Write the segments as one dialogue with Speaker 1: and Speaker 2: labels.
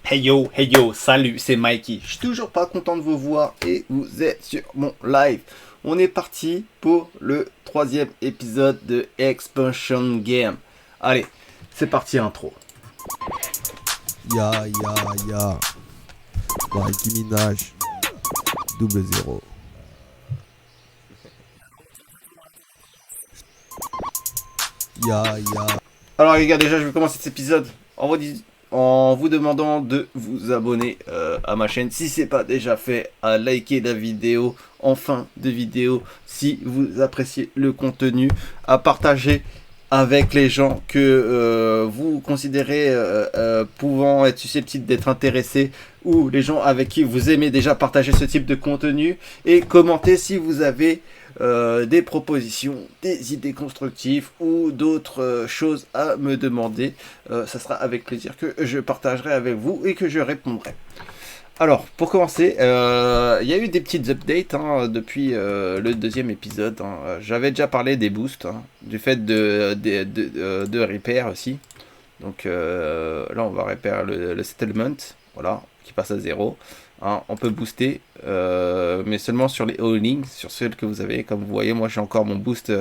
Speaker 1: Hey yo, salut, c'est Mikey. Je suis toujours pas content de vous voir et vous êtes sur mon live. On est parti pour le troisième épisode de Expansion Game. Allez, c'est parti intro.
Speaker 2: Ya, ya, ya. Nicki Minaj. Double zéro. Ya, ya.
Speaker 1: Alors les gars, déjà je vais commencer cet épisode en vous demandant de vous abonner à ma chaîne si c'est pas déjà fait, à liker la vidéo en fin de vidéo si vous appréciez le contenu, à partager avec les gens que vous considérez pouvant être susceptibles d'être intéressés ou les gens avec qui vous aimez déjà partager ce type de contenu, et commenter si vous avez des propositions, des idées constructives ou d'autres choses à me demander. Ça sera avec plaisir que je partagerai avec vous et que je répondrai. Alors, pour commencer, il y a eu des petites updates depuis le deuxième épisode. J'avais déjà parlé des boosts, du fait de repair aussi. Donc là, on va repair le settlement, voilà, qui passe à 0. On peut booster, mais seulement sur les all-in, sur celles que vous avez. Comme vous voyez, moi j'ai encore mon boost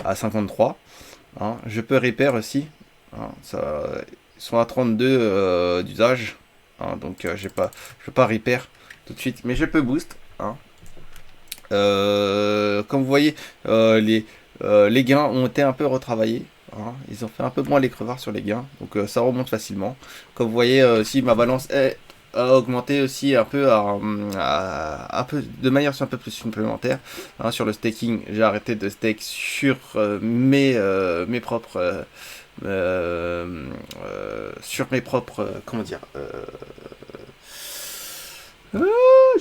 Speaker 1: à 53. Je peux repair aussi. Ils sont à 32 d'usage. Donc je peux pas repair tout de suite, mais je peux boost. Comme vous voyez, les gains ont été un peu retravaillés. Ils ont fait un peu moins les crevards sur les gains, donc ça remonte facilement. Comme vous voyez, si ma balance a augmenté aussi un peu, un peu de manière un peu plus supplémentaire. Sur le staking, j'ai arrêté de stake sur mes propres sur mes propres comment dire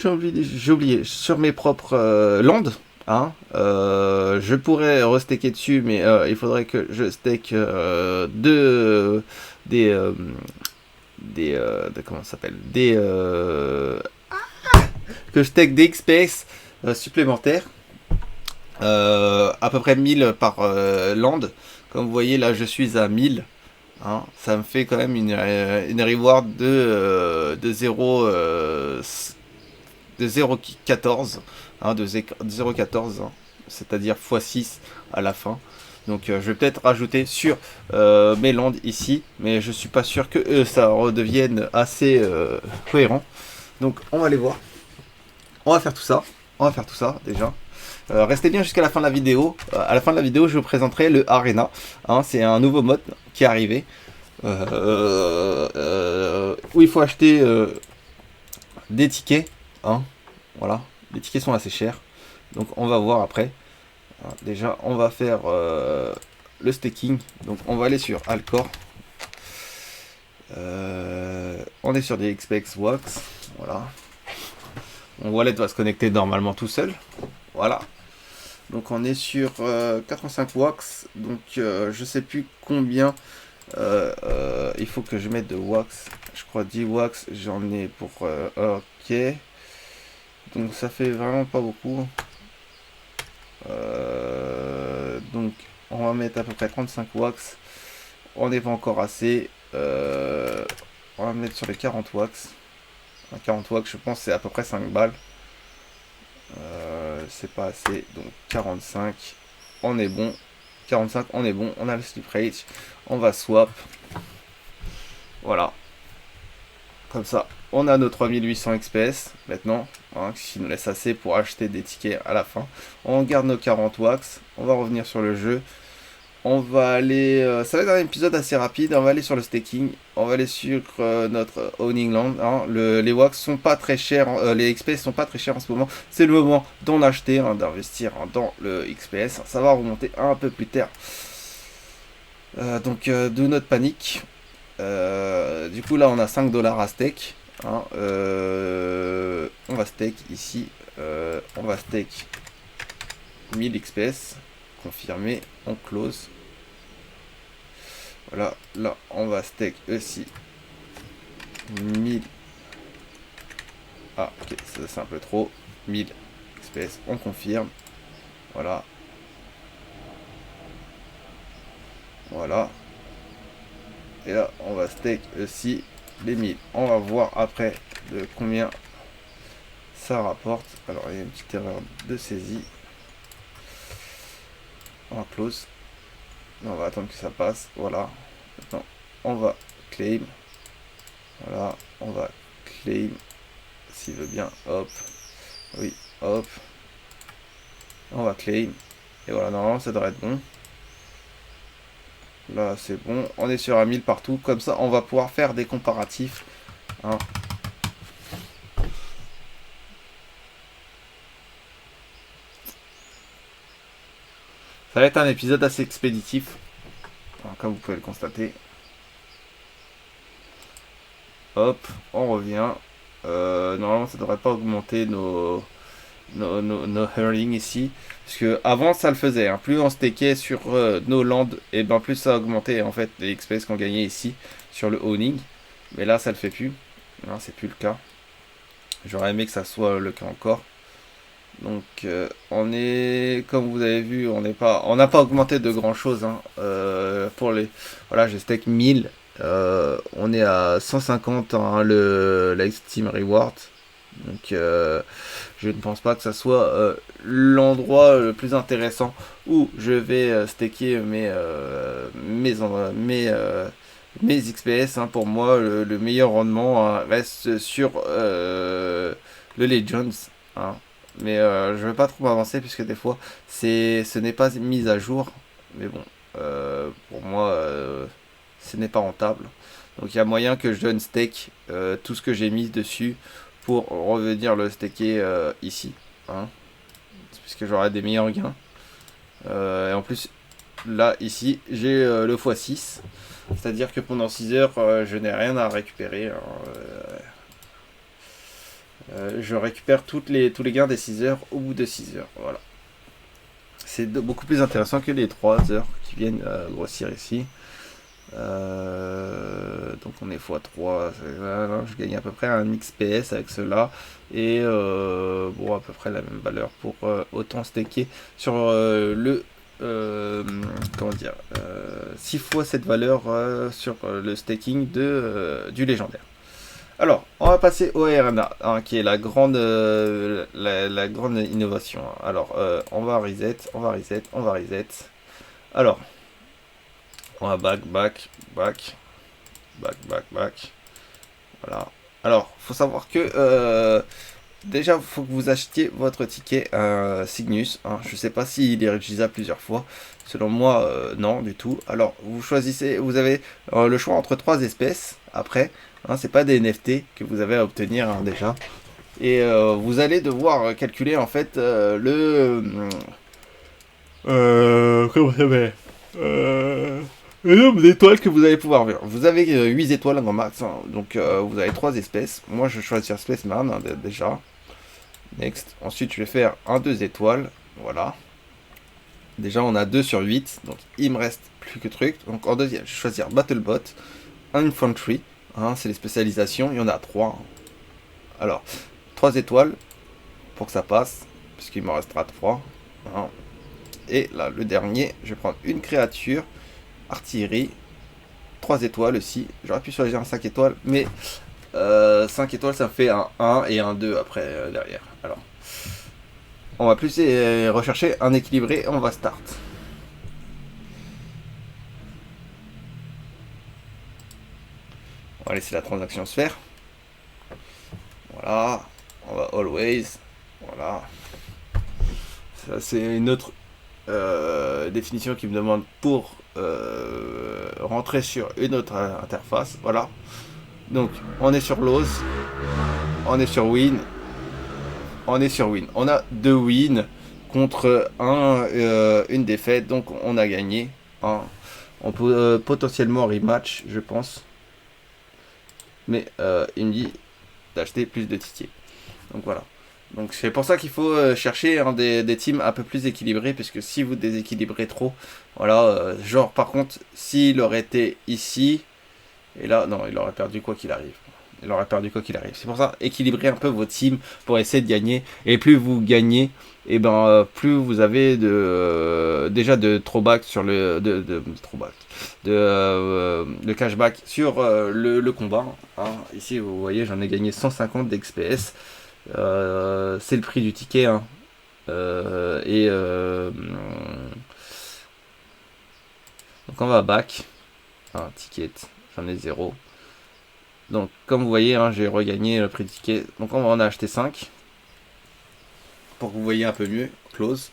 Speaker 1: j'ai oublié sur mes propres landes. Je pourrais restaker dessus, mais il faudrait que je stake comment ça s'appelle, que je stake des XPS supplémentaires, à peu près 1000 par land. Comme vous voyez là, je suis à 1000. Ça me fait quand même une reward de 0 de 0,14, de 0,14, c'est-à-dire x6 à la fin. Donc je vais peut-être rajouter sur mes landes ici, mais je suis pas sûr que ça redevienne assez cohérent. Donc on va aller voir. On va faire tout ça. Déjà. Restez bien jusqu'à la fin de la vidéo. À la fin de la vidéo, je vous présenterai le Arena. C'est un nouveau mode qui est arrivé. Où il faut acheter des tickets. Voilà, les tickets sont assez chers. Donc on va voir après. Déjà, on va faire le staking. Donc on va aller sur Alcor. On est sur des XPX Wax. Voilà. Mon wallet va se connecter normalement tout seul. Voilà. Donc on est sur 85 wax. Donc je sais plus combien il faut que je mette de wax. Je crois 10 wax. J'en ai pour ok. Donc ça fait vraiment pas beaucoup. Donc on va mettre à peu près 35 wax. On n'est pas encore assez. On va mettre sur les 40 wax. 40 wax, je pense c'est à peu près 5 balles. C'est pas assez. Donc 45. On est bon. 45, on est bon. On a le slip rate. On va swap. Voilà. Comme ça, on a nos 3800 XPS maintenant, qui nous laisse assez pour acheter des tickets à la fin. On garde nos 40 wax. On va revenir sur le jeu. On va aller, ça va être un épisode assez rapide. On va aller sur le staking. On va aller sur notre owning land. Les wax sont pas très chers, les XPS sont pas très chers en ce moment. C'est le moment d'en acheter, d'investir dans le XPS. Ça va remonter un peu plus tard. Donc d'où notre panique. Du coup là on a 5 dollars à stake. On va stake ici. On va stake 1000 XPS. Confirmé, on close. Voilà, là on va stake aussi 1000. Ah ok, ça c'est un peu trop. 1000 XPS, on confirme. Voilà. Voilà. Et là on va stake aussi les 1000. On va voir après de combien ça rapporte. Alors il y a une petite erreur de saisie. On va close. On va attendre que ça passe. Voilà. Maintenant, on va claim. Voilà. On va claim. S'il veut bien. Hop. Oui. Hop. On va claim. Et voilà. Normalement, ça devrait être bon. Là, c'est bon. On est sur un 1000 partout. Comme ça, on va pouvoir faire des comparatifs. Hein. Ça va être un épisode assez expéditif. Alors, comme vous pouvez le constater. Hop, on revient. Normalement, ça devrait pas augmenter nos earnings ici. Parce que avant, ça le faisait. Hein. Plus on stackait sur nos lands, et ben plus ça augmentait en fait les XPS qu'on gagnait ici sur le owning. Mais là, ça le fait plus. Non, c'est plus le cas. J'aurais aimé que ça soit le cas encore. Donc on est, comme vous avez vu, on n'a pas augmenté de grand chose. Hein. Pour les, voilà, j'ai stack 1000. On est à 150 hein, le Steam Reward. Donc je ne pense pas que ça soit l'endroit le plus intéressant où je vais stacker mes XPS. Hein. Pour moi, le meilleur rendement hein, reste sur le Legends. Hein. Mais je ne vais pas trop m'avancer puisque des fois ce n'est pas mis à jour. Mais bon, pour moi, ce n'est pas rentable. Donc il y a moyen que je donne stake tout ce que j'ai mis dessus pour revenir le stacker ici. Hein, puisque j'aurai des meilleurs gains. Et en plus, là, ici, j'ai le x6. C'est-à-dire que pendant 6 heures, je n'ai rien à récupérer. Hein, je récupère tous les gains des 6 heures au bout de 6 heures. Voilà. C'est beaucoup plus intéressant que les 3 heures qui viennent grossir ici. Donc on est x3. Je gagne à peu près un XPS avec cela. Et bon, à peu près la même valeur pour autant stacker sur le. Comment dire 6 fois cette valeur sur le staking du légendaire. Alors, on va passer au RNA, hein, qui est la grande innovation. Alors, on va reset. Alors, on va back. Voilà. Alors, faut savoir que déjà, il faut que vous achetiez votre ticket Cygnus. Hein. Je ne sais pas s'il est réutilisable plusieurs fois. Selon moi, non du tout. Alors, vous avez le choix entre 3 espèces. Après, hein, c'est pas des NFT que vous avez à obtenir hein, déjà. Et vous allez devoir calculer en fait comment ça s'appelle le nombre d'étoiles que vous allez pouvoir voir. Vous avez 8 étoiles en max, hein, donc vous avez 3 espèces. Moi je vais choisir Spaceman hein, déjà. Next. Ensuite je vais faire un 2 étoiles. Voilà. Déjà on a 2 sur 8, donc il me reste plus que truc. Donc en deuxième je vais choisir Battlebot, Infantry. Hein, c'est les spécialisations, il y en a 3. Hein. Alors, 3 étoiles pour que ça passe, puisqu'il m'en restera 3. Hein. Et là, le dernier, je vais prendre une créature, artillerie, 3 étoiles aussi. J'aurais pu choisir un 5 étoiles, mais 5 étoiles, ça me fait un 1 et un 2 après, derrière. Alors, on va plus rechercher un équilibré, on va start. On va laisser la transaction se faire. Voilà, on va always. Voilà. Ça, c'est une autre définition qui me demande pour rentrer sur une autre interface. Voilà. Donc, on est sur lose. On est sur win. On est sur win. On a 2 wins contre une défaite. Donc, on a gagné. Hein. On peut potentiellement rematch, je pense. Mais il me dit d'acheter plus de tickets. Donc voilà. Donc c'est pour ça qu'il faut chercher hein, des teams un peu plus équilibrés, puisque si vous déséquilibrez trop, voilà, genre par contre, s'il aurait été ici, et là, non, il aurait perdu quoi qu'il arrive. C'est pour ça, équilibrez un peu vos teams pour essayer de gagner. Et plus vous gagnez, et ben plus vous avez déjà de throwback sur de cashback sur le combat. Hein. Ici vous voyez j'en ai gagné 150 d'XPS. C'est le prix du ticket. Hein. Donc on va back. Un ticket, j'en ai 0. Donc comme vous voyez, hein, j'ai regagné le prix du ticket. Donc on va en acheter 5. Pour que vous voyez un peu mieux. Close.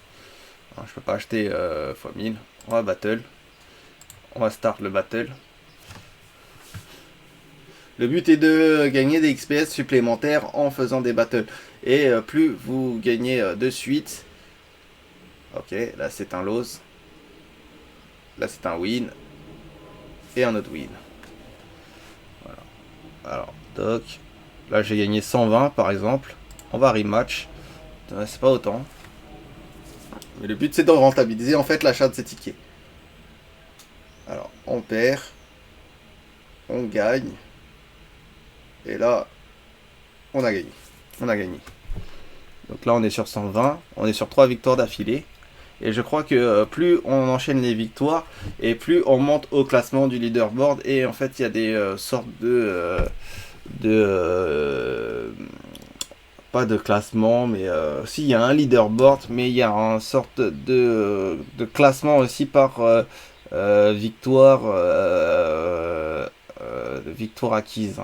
Speaker 1: Alors, je peux pas acheter x1000. On va battle. On va start le battle. Le but est de gagner des XPS supplémentaires en faisant des battles. Et plus vous gagnez de suite. Ok, là c'est un lose. Là c'est un win. Et un autre win. Voilà. Alors, doc. Là j'ai gagné 120 par exemple. On va rematch. C'est pas autant. Mais le but c'est de rentabiliser en fait l'achat de ces tickets. Alors, on perd. On gagne. Et là, on a gagné. On a gagné. Donc là, on est sur 120. On est sur 3 victoires d'affilée. Et je crois que plus on enchaîne les victoires, et plus on monte au classement du leaderboard. Et en fait, il y a des sortes pas de classement, mais si, il y a un leaderboard, mais il y a une sorte de classement aussi par victoire, victoire acquise.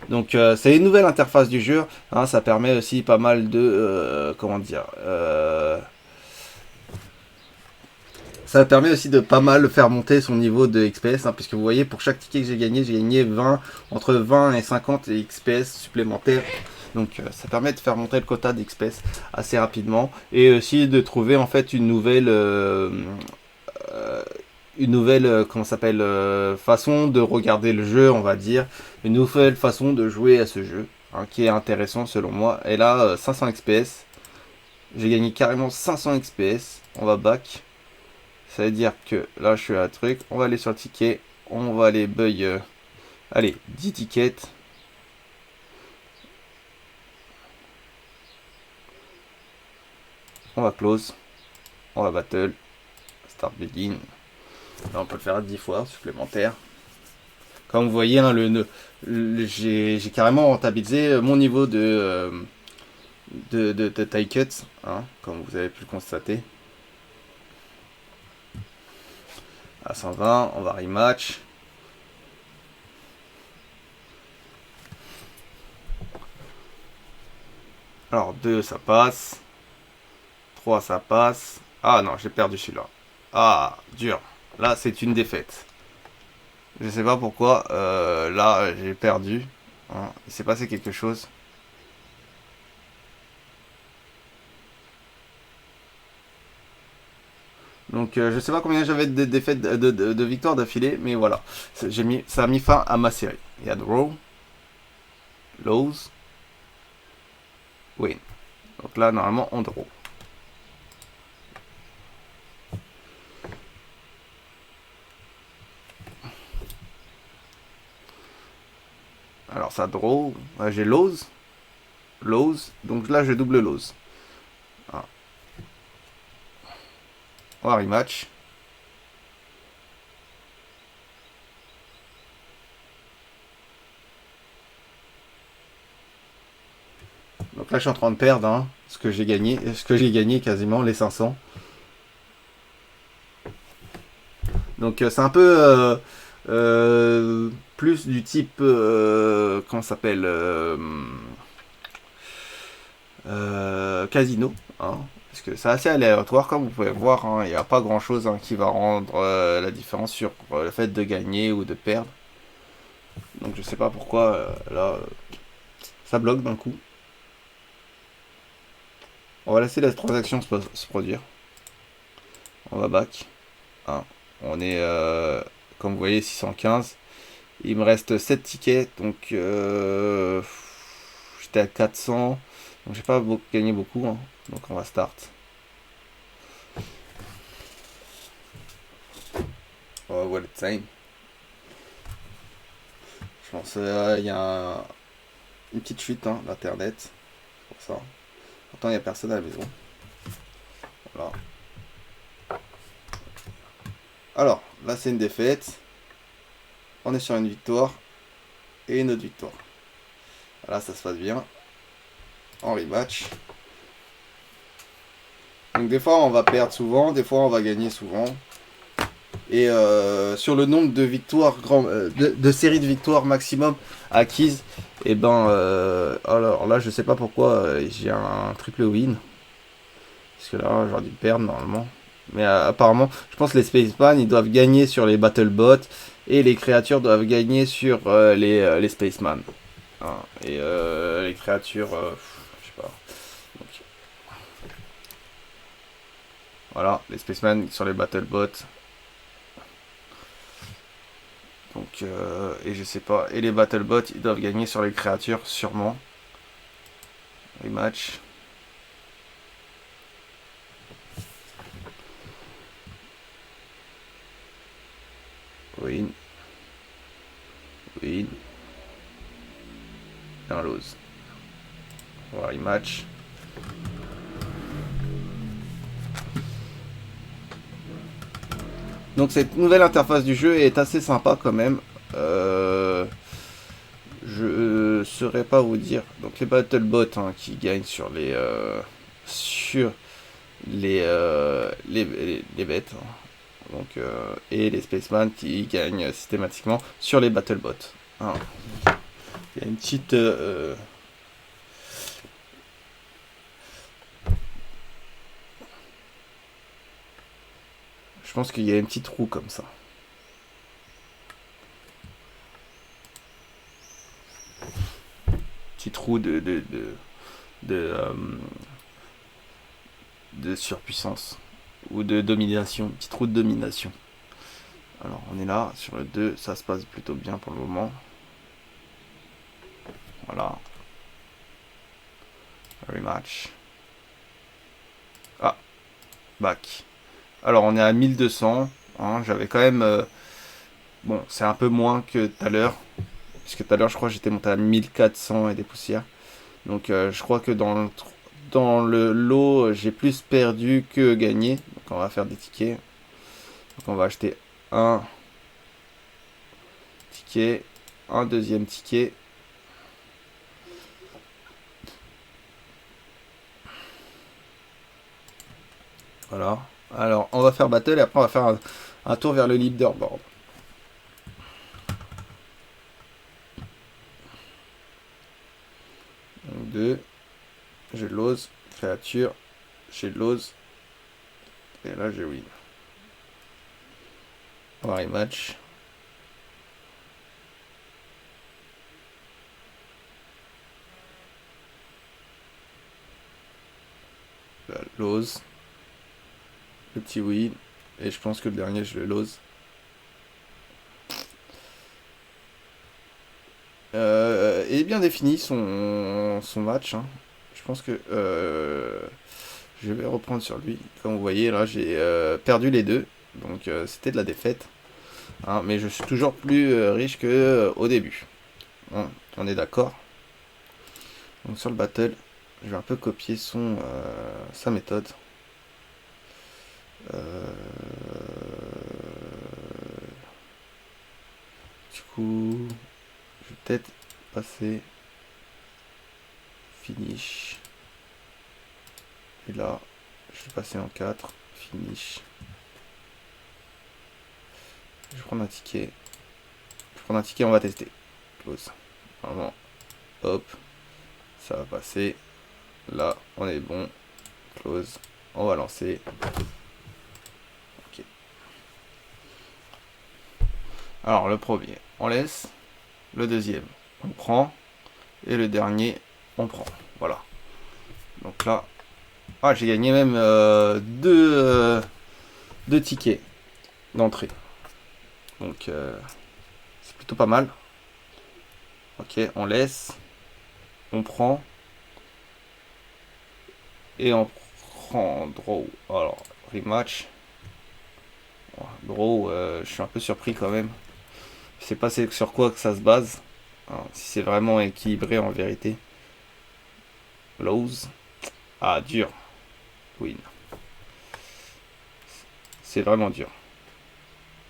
Speaker 1: Donc c'est une nouvelle interface du jeu, hein, ça permet aussi pas mal de comment dire, ça permet aussi de pas mal faire monter son niveau de XPS, hein, puisque vous voyez pour chaque ticket que j'ai gagné 20, entre 20 et 50 XPS supplémentaires. Donc ça permet de faire monter le quota d'XPS assez rapidement et aussi de trouver en fait une nouvelle comment s'appelle façon de regarder le jeu, on va dire, une nouvelle façon de jouer à ce jeu, hein, qui est intéressant selon moi. Et là 500 XPS, j'ai gagné carrément 500 XPS. On va back, ça veut dire que là je suis à un truc, on va aller sur le ticket, on va aller buy allez 10 tickets. On va close, on va battle, start begin. Là, on peut le faire 10 fois supplémentaire. Comme vous voyez, hein, j'ai carrément rentabilisé mon niveau de tie cut, hein, comme vous avez pu le constater. À 120, on va rematch. Alors 2 ça passe. 3 ça passe. Ah non, j'ai perdu celui-là. Ah, dur. Là, c'est une défaite. Je sais pas pourquoi. Là, j'ai perdu. Hein. Il s'est passé quelque chose. Donc, je sais pas combien j'avais de défaites, de victoires d'affilée, mais voilà. Ça a mis fin à ma série. Il y a draw, lose, win. Donc là, normalement, on draw. Alors ça draw, j'ai lose, donc là je double lose. Ah. On va rematch. Donc là je suis en train de perdre hein, ce que j'ai gagné quasiment les 500. Donc c'est un peu plus du type comment ça s'appelle casino, hein, parce que c'est assez aléatoire comme vous pouvez voir, hein, il n'y a pas grand chose hein, qui va rendre la différence sur le fait de gagner ou de perdre. Donc je sais pas pourquoi là ça bloque d'un coup. On va laisser la transaction se produire. On va back. Hein. On est comme vous voyez 615. Il me reste 7 tickets donc j'étais à 400. Donc j'ai pas gagné beaucoup hein. Donc on va start. On va wallet time. Je pense il y a une petite chute hein, d'internet. Pour ça. Pourtant il n'y a personne à la maison. Voilà. Alors, là c'est une défaite. On est sur une victoire. Et une autre victoire. Là ça se passe bien. En rematch. Donc des fois on va perdre souvent, des fois on va gagner souvent. Et sur le nombre de victoires, de séries de victoires maximum acquises, et ben alors là je sais pas pourquoi j'ai un triple win. Parce que là j'aurais dû perdre normalement. Mais apparemment, je pense que les Spaceman ils doivent gagner sur les Battlebots et les créatures doivent gagner sur les Spaceman. Hein, et les créatures, je sais pas. Donc, voilà, les Spaceman sur les Battlebots. Donc, et je sais pas. Et les Battlebots, ils doivent gagner sur les créatures, sûrement. Rematch. Win. Win. Et un lose. Voilà, rematch. Donc cette nouvelle interface du jeu est assez sympa quand même. Je saurais pas vous dire. Donc les Battlebots hein, qui gagnent sur les bêtes. Hein. Donc, et les Spaceman qui gagnent systématiquement sur les Battlebots. Hein. Il y a une petite... je pense qu'il y a une petite roue comme ça. Petite roue de surpuissance. Ou de domination. Petite roue de domination. Alors on est là sur le 2. Ça se passe plutôt bien pour le moment. Voilà. Rematch. Ah. Back. Alors on est à 1200. Hein, j'avais quand même... bon, c'est un peu moins que tout à l'heure. Puisque tout à l'heure, je crois que j'étais monté à 1400 et des poussières. Donc je crois que dans le lot, j'ai plus perdu que gagné. Donc on va faire des tickets. Donc on va acheter un ticket, un deuxième ticket. Voilà. Alors on va faire battle et après on va faire un tour vers le leaderboard. Donc 2. J'ai l'ose. Créature. J'ai l'ose. Et là j'ai win. On va rematch. L'ose. Le petit win. Et je pense que le dernier je le lose. Et bien défini son match. Hein. Je pense que je vais reprendre sur lui. Comme vous voyez, là j'ai perdu les deux. Donc c'était de la défaite. Hein, mais je suis toujours plus riche que au début. Hein, on est d'accord. Donc sur le battle, je vais un peu copier sa méthode. Du coup, je vais peut-être passer finish. Et là, je vais passer en 4, finish. Je vais prendre un ticket. On va tester. Close. Vraiment. Hop. Ça va passer. Là, on est bon. Close. On va lancer. Ok. Alors, le premier, on laisse. Le deuxième, on prend. Et le dernier, on prend. Voilà. Donc là, ah, j'ai gagné même deux tickets d'entrée. Donc, c'est plutôt pas mal. Ok, on laisse. On prend. Et on prend draw. Alors, rematch. Draw, je suis un peu surpris quand même. Je sais pas sur quoi que ça se base. Alors, si c'est vraiment équilibré en vérité. Lose. Ah, dur. Win. c'est vraiment dur.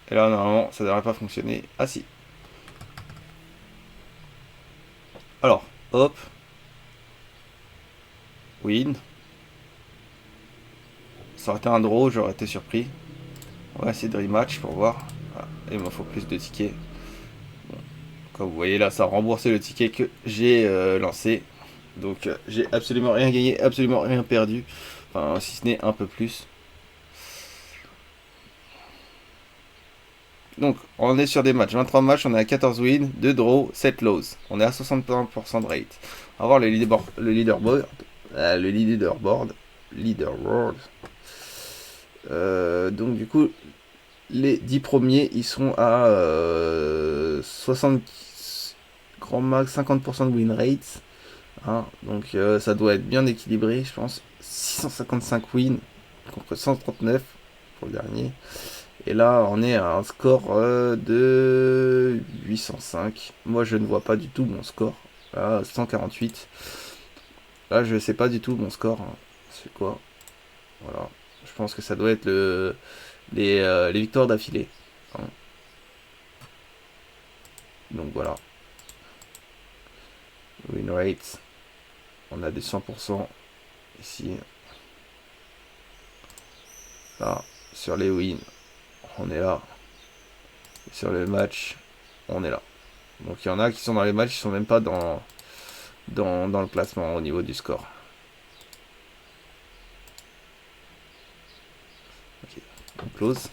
Speaker 1: Et là, normalement, ça devrait pas fonctionner. Ah si. Alors, hop. Win. Ça aurait été un draw, j'aurais été surpris. On va essayer de rematch pour voir. Ah, il me faut plus de tickets. Bon. Comme vous voyez là, ça a remboursé le ticket que j'ai lancé. Donc j'ai absolument rien gagné, absolument rien perdu. Enfin, si ce n'est un peu plus. Donc, on est sur des matchs. 23 matchs, on est à 14 wins, 2 draws, 7 losses. On est à 61% de rate. On va voir le leaderboard. Le leaderboard. Leaderboard. Donc, du coup, les 10 premiers, ils sont à 60 grand max, 50% de win rate. Hein, donc, ça doit être bien équilibré, je pense. 655 wins contre 139 pour le dernier. Et là, on est à un score de 805. Moi, je ne vois pas du tout mon score. Là, 148. Là, je sais pas du tout mon score. Hein. C'est quoi? Voilà. Je pense que ça doit être les victoires d'affilée. Hein. Donc voilà. Win rate. On a des 100% ici. Là, sur les wins, on est là. Et sur le match, on est là. Donc il y en a qui sont dans les matchs, qui sont même pas dans le classement au niveau du score. Ok, on close.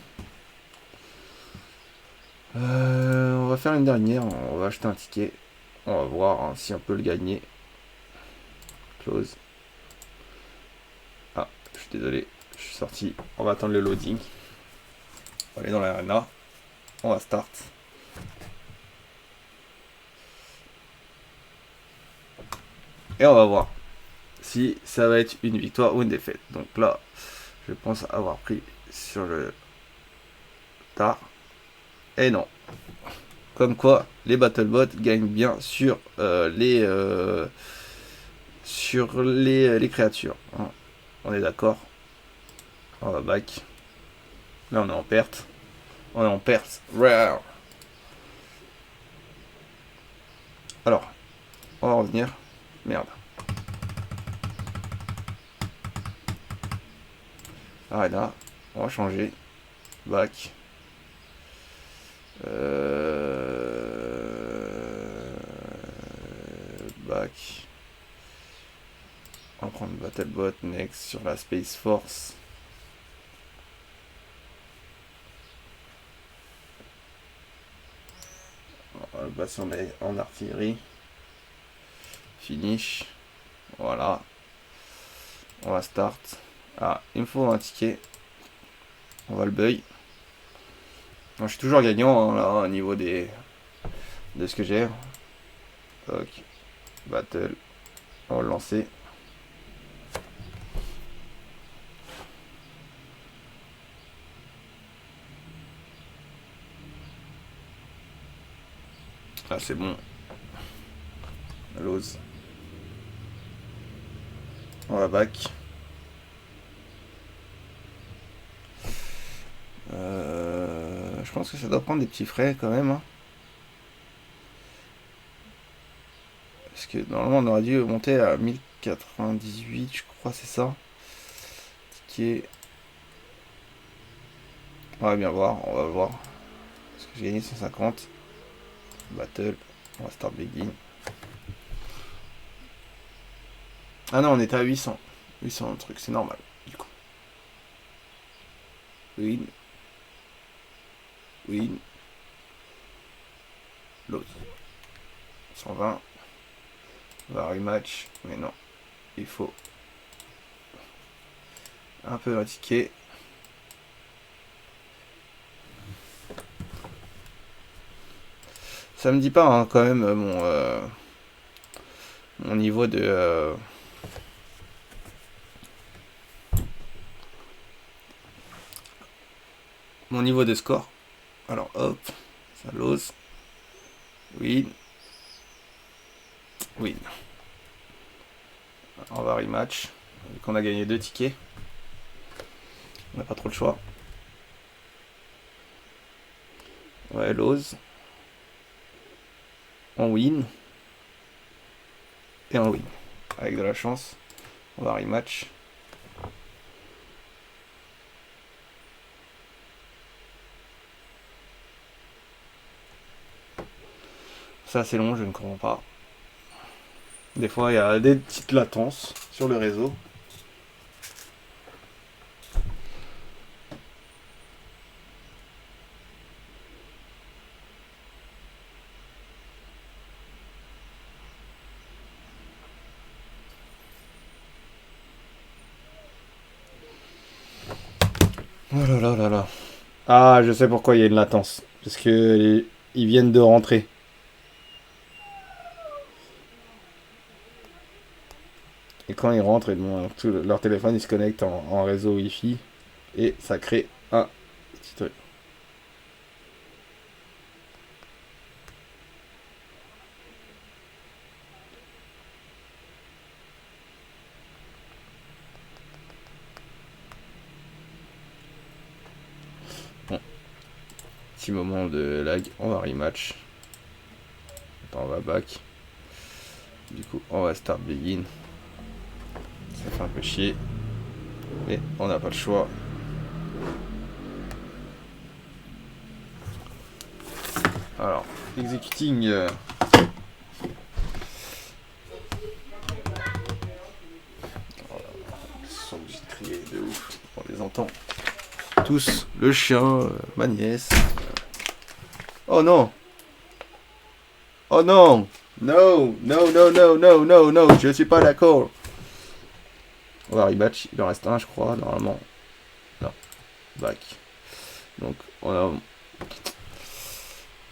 Speaker 1: On va faire une dernière, on va acheter un ticket. On va voir hein, si on peut le gagner. Close. Ah, je suis désolé, je suis sorti. On va attendre le loading. On va aller dans l'arena. On va start. Et on va voir si ça va être une victoire ou une défaite. Donc là, je pense avoir pris sur le tard. Et non. Comme quoi, les BattleBots gagnent bien sur les créatures. Hein. On est d'accord. On va back. Là, on est en perte. On est en perte. Rare. Alors, on va revenir. Merde. Ah, et là, on va changer. Back. Back. On va prendre BattleBot next sur la Space Force. On va le passer en artillerie. Finish. Voilà. On va start. Ah, il me faut un ticket. On va le buy. Je suis toujours gagnant hein, là, au niveau de ce que j'ai. Ok. Battle. On va le lancer. Ah, c'est bon. Lose. On va back. Je pense que ça doit prendre des petits frais quand même. Hein. Parce que normalement on aurait dû monter à 1098, je crois, c'est ça. Ticket. On va bien voir, on va voir. Parce que j'ai gagné 150. Battle. On va start begin. Ah non, on était à 800. 800 le truc, c'est normal. Du coup. Win. Win. L'autre. 120. On va rematch. Mais non. Il faut un peu un ticket. Ça me dit pas hein, quand même mon niveau de mon niveau de score. Alors hop, ça lose. Win. Win. On va rematch. Vu qu'on a gagné 2 tickets. On n'a pas trop le choix. Ouais, Lose. En win. Et en win. Avec de la chance. On va rematch. Ça c'est long, je ne comprends pas. Des fois il y a des petites latences sur le réseau. Oh là là là là. Ah, je sais pourquoi il y a une latence. Parce que ils viennent de rentrer. Et quand ils rentrent, leur téléphone il se connecte en réseau Wi-Fi. Et ça crée un petit truc. Bon. Petit moment de lag. On va rematch. Attends, on va back. Du coup, on va start begin. Ça fait un peu chier. Mais on n'a pas le choix. Alors, executing. Son petit crier de ouf. On les entend tous. Le chien, ma nièce. Oh non! Oh non! No! No, no, no, no, no, no! Je suis pas d'accord! On va rematch. Il en reste un, je crois, normalement. Non. Back. Donc, on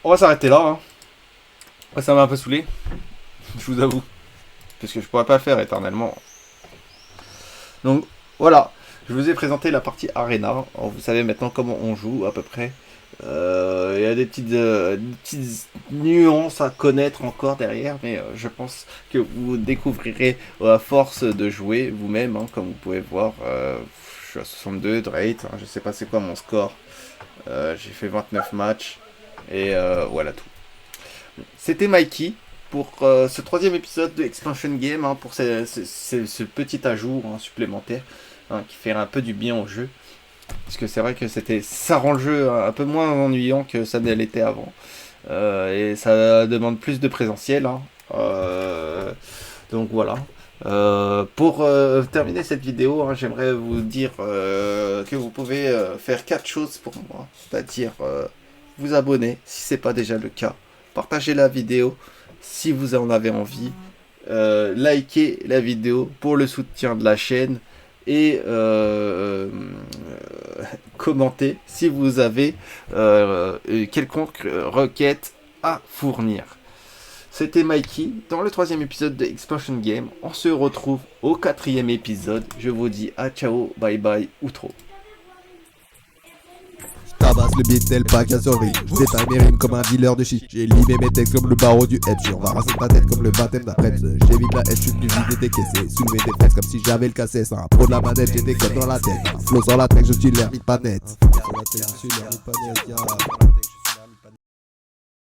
Speaker 1: va s'arrêter là. Hein. Ouais, ça m'a un peu saoulé. Je vous avoue. Parce que je pourrais pas le faire éternellement. Donc, voilà. Je vous ai présenté la partie Arena. Alors, vous savez maintenant comment on joue, à peu près. Il y a des petites nuances à connaître encore derrière, mais je pense que vous découvrirez à force de jouer vous-même, hein, comme vous pouvez voir. Je suis à 62 de rate, hein, je sais pas c'est quoi mon score. J'ai fait 29 matchs et voilà tout. C'était Mikey pour ce troisième épisode de Expansion Game, hein, pour ce petit ajout, hein, supplémentaire, hein, qui fait un peu du bien au jeu. Parce que c'est vrai que ça rend le jeu un peu moins ennuyant que ça ne l'était avant. Et ça demande plus de présentiel. Hein. Donc voilà. Pour terminer cette vidéo, hein, j'aimerais vous dire que vous pouvez faire 4 choses pour moi. C'est-à-dire vous abonner si ce n'est pas déjà le cas. Partager la vidéo si vous en avez envie. Liker la vidéo pour le soutien de la chaîne. Et commenter si vous avez quelconque requête à fournir. C'était Mikey dans le troisième épisode de Expansion Game. On se retrouve au quatrième épisode. Je vous dis à ciao, bye bye, outro.
Speaker 2: Tabasse le beat tel pack à survie. J'détaille mes rimes comme un dealer de shit. J'ai limé mes textes comme le barreau du hedge. On va raser ta tête comme le baptême d'après. J'évite la haine, j'suis venu vider tes caissés. Soulever tes fesses comme si j'avais le cassé. C'est un pro de la manette, j'ai des codes dans la tête. Un flow sur la tech, je suis l'air vite pas net. Sur la tech, je suis l'air vite pas net,